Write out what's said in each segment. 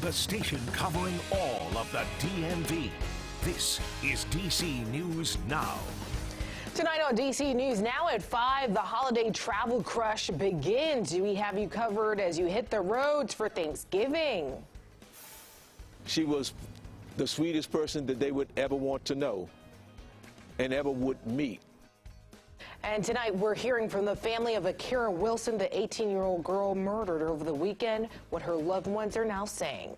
the station covering all of the DMV. This is DC News Now. Tonight on DC News Now at 5, the holiday travel crush begins. We have you covered as you hit the roads for Thanksgiving. She was the sweetest person that they would ever want to know and ever would meet. And tonight we're hearing from the family of Cara Wilson, the 18-year-old girl murdered over the weekend, what her loved ones are now saying.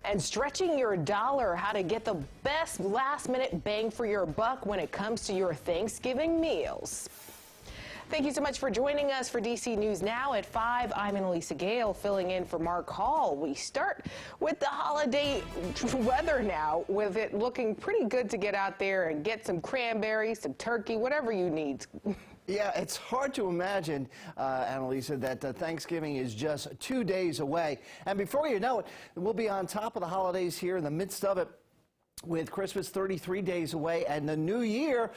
And stretching your dollar, how to get the best last-minute bang for your buck when it comes to your Thanksgiving meals. Thank you so much for joining us for DC News Now at 5. I'm Annalisa Gale, filling in for Mark Hall. We start with the holiday weather now, with it looking pretty good to get out there and get some cranberries, some turkey, whatever you need. Yeah, it's hard to imagine, Annalisa, that Thanksgiving is just 2 days away. And before you know it, we'll be on top of the holidays here in the midst of it, with Christmas 33 days away and the New Year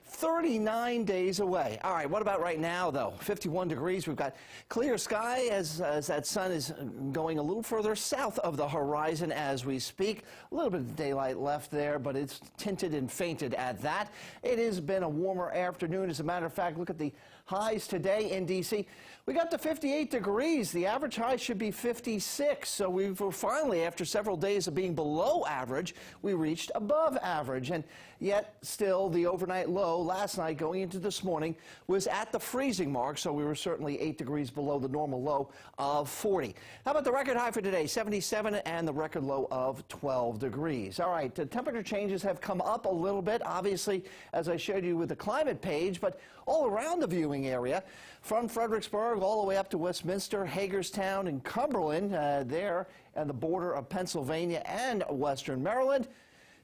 39 days away. All right, what about right now, though? 51 degrees. We've got clear sky as that sun is going a little further south of the horizon as we speak. A little bit of daylight left there, but it's tinted and fainted at that. It has been a warmer afternoon. As a matter of fact, look at the highs today in D.C. We got to 58 degrees. The average high should be 56. So we were finally, after several days of being below average, we reached above average. And yet still the overnight low last night going into this morning was at the freezing mark. So we were certainly 8 degrees below the normal low of 40. How about the record high for today? 77, and the record low of 12 degrees. All right, the temperature changes have come up a little bit, obviously, as I showed you with the climate page, but all around the viewing area, from Fredericksburg all the way up to Westminster, Hagerstown, and Cumberland, there at the border of Pennsylvania and western Maryland.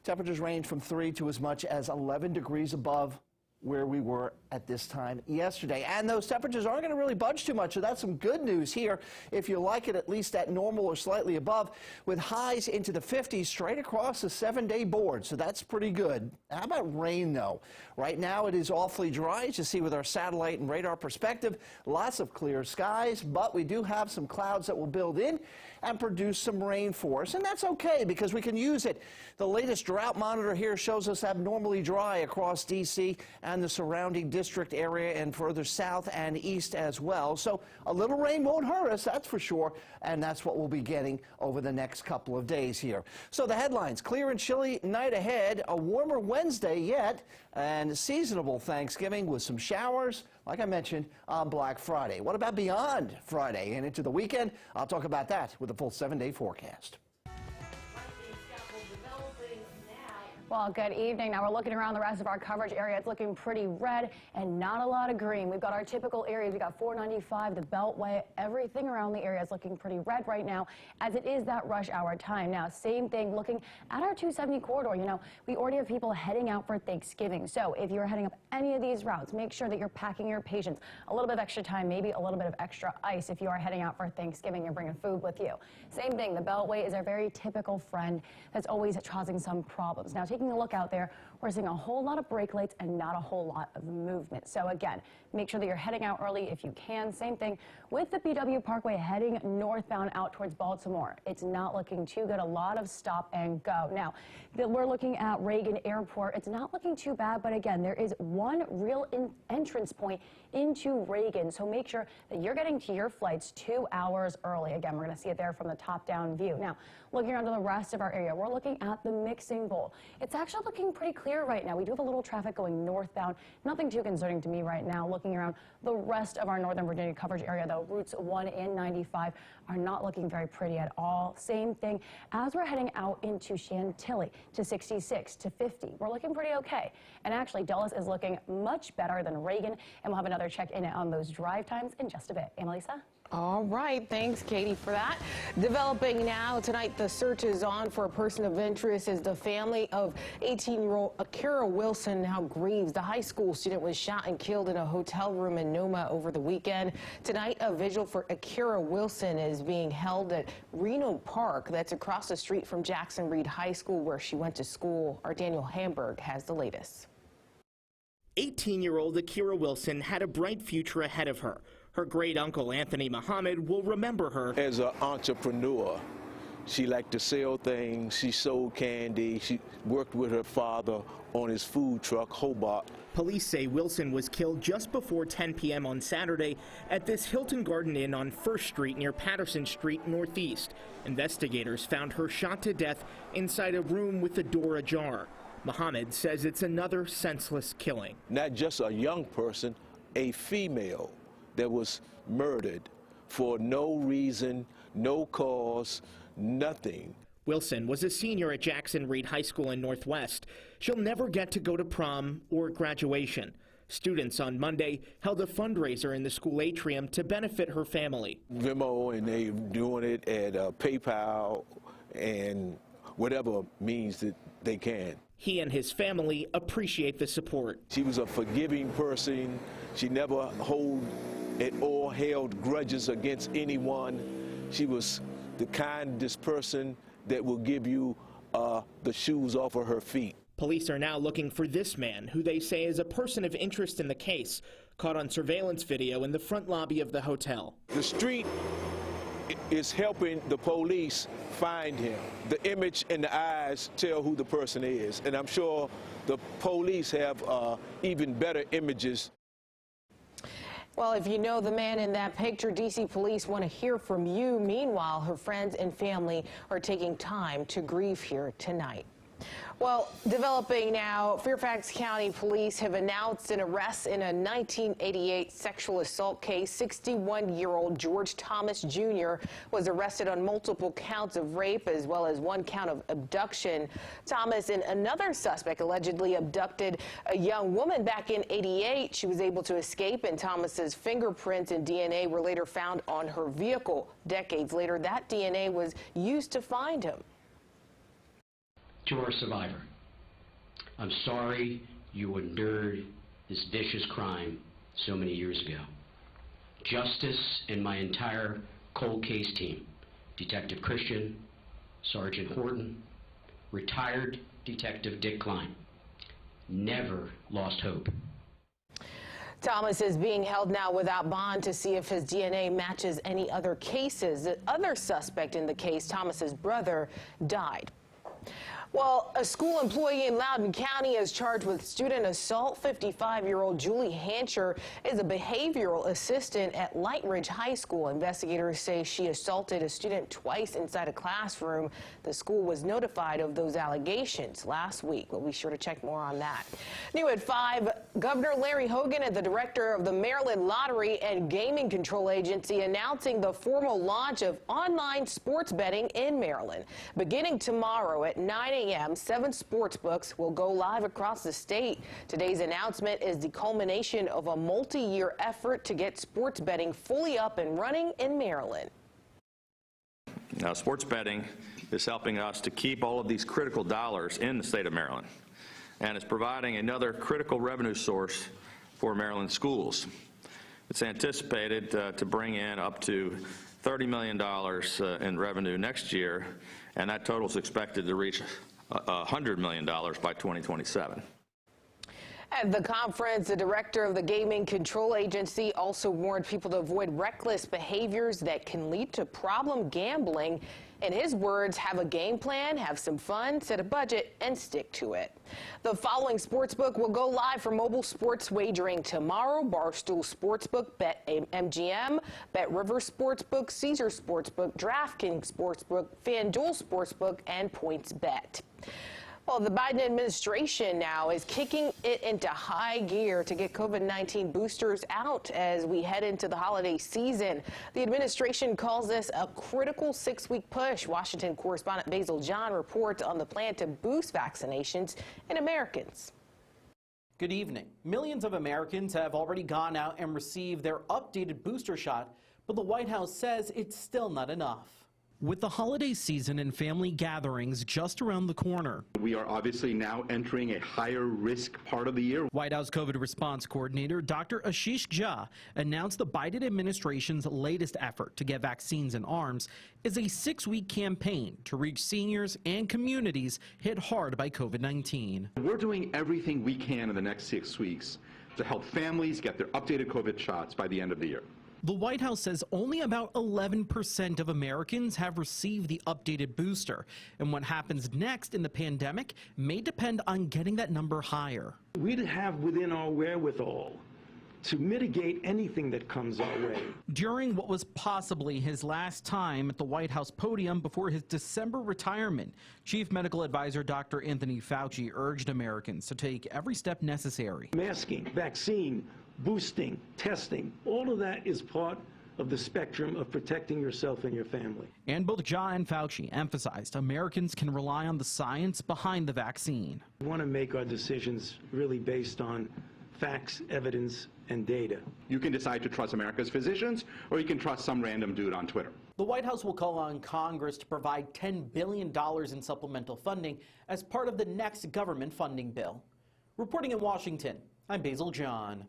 Temperatures range from 3 to as much as 11 degrees above where we were at this time yesterday. And those temperatures aren't going to really budge too much, so that's some good news here. If you like it at least at normal or slightly above, with highs into the 50s straight across the 7-day board, so that's pretty good. How about rain, though? Right now it is awfully dry, as you see with our satellite and radar perspective. Lots of clear skies, but we do have some clouds that will build in and produce some rain for us, and that's okay because we can use it. The latest drought monitor here shows us abnormally dry across D.C. and the surrounding district area and further south and east as well. So a little rain won't hurt us, that's for sure, and that's what we'll be getting over the next couple of days here. So the headlines: clear and chilly night ahead, a warmer Wednesday yet, and seasonable Thanksgiving with some showers, like I mentioned, on Black Friday. What about beyond Friday and into the weekend? I'll talk about that with a full 7-day forecast. Well, good evening. Now we're looking around the rest of our coverage area. It's looking pretty red and not a lot of green. We've got our typical areas. We've got 495, the Beltway. Everything around the area is looking pretty red right now, as it is that rush hour time. Now, same thing looking at our 270 corridor. You know, we already have people heading out for Thanksgiving. So if you're heading up any of these routes, make sure that you're packing your patience. A little bit of extra time, maybe a little bit of extra ice if you are heading out for Thanksgiving. You're bringing food with you. Same thing. The Beltway is a very typical friend that's always causing some problems. Now, taking a look out there, we're seeing a whole lot of brake lights and not a whole lot of movement. So again, make sure that you're heading out early if you can. Same thing with the BW Parkway heading northbound out towards Baltimore. It's not looking too good. A lot of stop and go. Now, we're looking at Reagan Airport. It's not looking too bad, but again, there is one real entrance point into Reagan. So make sure that you're getting to your flights 2 hours early. Again, we're going to see it there from the top-down view. Now, looking around to the rest of our area, we're looking at the mixing bowl. It's actually looking pretty clear right now. We do have a little traffic going northbound. Nothing too concerning to me right now. Looking around the rest of our Northern Virginia coverage area, though, routes 1 and 95 are not looking very pretty at all. Same thing as we're heading out into Chantilly to 66 to 50. We're looking pretty okay. And actually, Dulles is looking much better than Reagan, and we'll have another check in on those drive times in just a bit. Annalisa? All right, thanks, Katie, for that. Developing now tonight, the search is on for a person of interest as the family of 18-year-old Cara Wilson now grieves. The high school student was shot and killed in a hotel room in Noma over the weekend. Tonight, a vigil for Cara Wilson is being held at Reno Park. That's across the street from Jackson Reed High School, where she went to school. Our Daniel Hamburg has the latest. 18-year-old Cara Wilson had a bright future ahead of her. Her great uncle, Anthony Muhammad, will remember her as an entrepreneur. She liked to sell things. She sold candy. She worked with her father on his food truck, Hobart. Police say Wilson was killed just before 10 p.m. on Saturday at this Hilton Garden Inn on 1st Street near Patterson Street Northeast. Investigators found her shot to death inside a room with the door ajar. Mohammed says it's another senseless killing. Not just a young person, a female that was murdered for no reason, no cause, nothing. Wilson was a senior at Jackson Reed High School in Northwest. She'll never get to go to prom or graduation. Students on Monday held a fundraiser in the school atrium to benefit her family. Venmo, and they doing it at PayPal and whatever means that they can. He and his family appreciate the support. She was a forgiving person. She never held grudges against anyone. She was the kindest person that will give you the shoes off of her feet. Police are now looking for this man, who they say is a person of interest in the case, caught on surveillance video in the front lobby of the hotel. The street is helping the police find him. The image and the eyes tell who the person is, and I'm sure the police have even better images. Well, if you know the man in that picture, D.C. police want to hear from you. Meanwhile, her friends and family are taking time to grieve here tonight. Well, developing now, Fairfax County Police have announced an arrest in a 1988 sexual assault case. 61-year-old George Thomas Jr. was arrested on multiple counts of rape as well as one count of abduction. Thomas and another suspect allegedly abducted a young woman back in '88. She was able to escape, and Thomas's fingerprints and DNA were later found on her vehicle. Decades later, that DNA was used to find him. To our survivor, I'm sorry you endured this vicious crime so many years ago. Justice and my entire cold case team, Detective Christian, Sergeant Horton, retired Detective Dick Klein, never lost hope. Thomas is being held now without bond to see if his DNA matches any other cases. The other suspect in the case, Thomas's brother, died. Well, a school employee in Loudoun County is charged with student assault. 55-year-old Julie Hancher is a behavioral assistant at Light Ridge High School. Investigators say she assaulted a student twice inside a classroom. The school was notified of those allegations last week. We'll be sure to check more on that. New at 5, Governor Larry Hogan and the director of the Maryland Lottery and Gaming Control Agency announcing the formal launch of online sports betting in Maryland. Beginning tomorrow at 9 a.m., 7 sportsbooks will go live across the state. Today's announcement is the culmination of a multi-year effort to get sports betting fully up and running in Maryland. Now, sports betting is helping us to keep all of these critical dollars in the state of Maryland, and it's providing another critical revenue source for Maryland schools. It's anticipated to bring in up to $30 million in revenue next year, and that total is expected to reach $100 million by 2027. At the conference, the director of the Gaming Control Agency also warned people to avoid reckless behaviors that can lead to problem gambling. In his words, have a game plan, have some fun, set a budget, and stick to it. The following sportsbook will go live for mobile sports wagering tomorrow: Barstool Sportsbook, BetMGM, BetRivers Sportsbook, Caesar Sportsbook, DraftKings Sportsbook, FanDuel Sportsbook, and PointsBet. Well, the Biden administration now is kicking it into high gear to get COVID-19 boosters out as we head into the holiday season. The administration calls this a critical 6-week push. Washington correspondent Basil John reports on the plan to boost vaccinations in Americans. Good evening. Millions of Americans have already gone out and received their updated booster shot, but the White House says it's still not enough. With the holiday season and family gatherings just around the corner, we are obviously now entering a higher risk part of the year. White House COVID response coordinator Dr. Ashish Jha announced the Biden administration's latest effort to get vaccines in arms is a 6-week campaign to reach seniors and communities hit hard by COVID-19. We're doing everything we can in the next 6 weeks to help families get their updated COVID shots by the end of the year. The White House says only about 11% of Americans have received the updated booster, and what happens next in the pandemic may depend on getting that number higher. We'd have within our wherewithal to mitigate anything that comes our way. During what was possibly his last time at the White House podium before his December retirement, Chief Medical Advisor Dr. Anthony Fauci urged Americans to take every step necessary. Masking, vaccine, boosting, testing, all of that is part of the spectrum of protecting yourself and your family. And both Jha and Fauci emphasized Americans can rely on the science behind the vaccine. We want to make our decisions really based on facts, evidence, and data. You can decide to trust America's physicians, or you can trust some random dude on Twitter. The White House will call on Congress to provide $10 billion in supplemental funding as part of the next government funding bill. Reporting in Washington, I'm Basil John.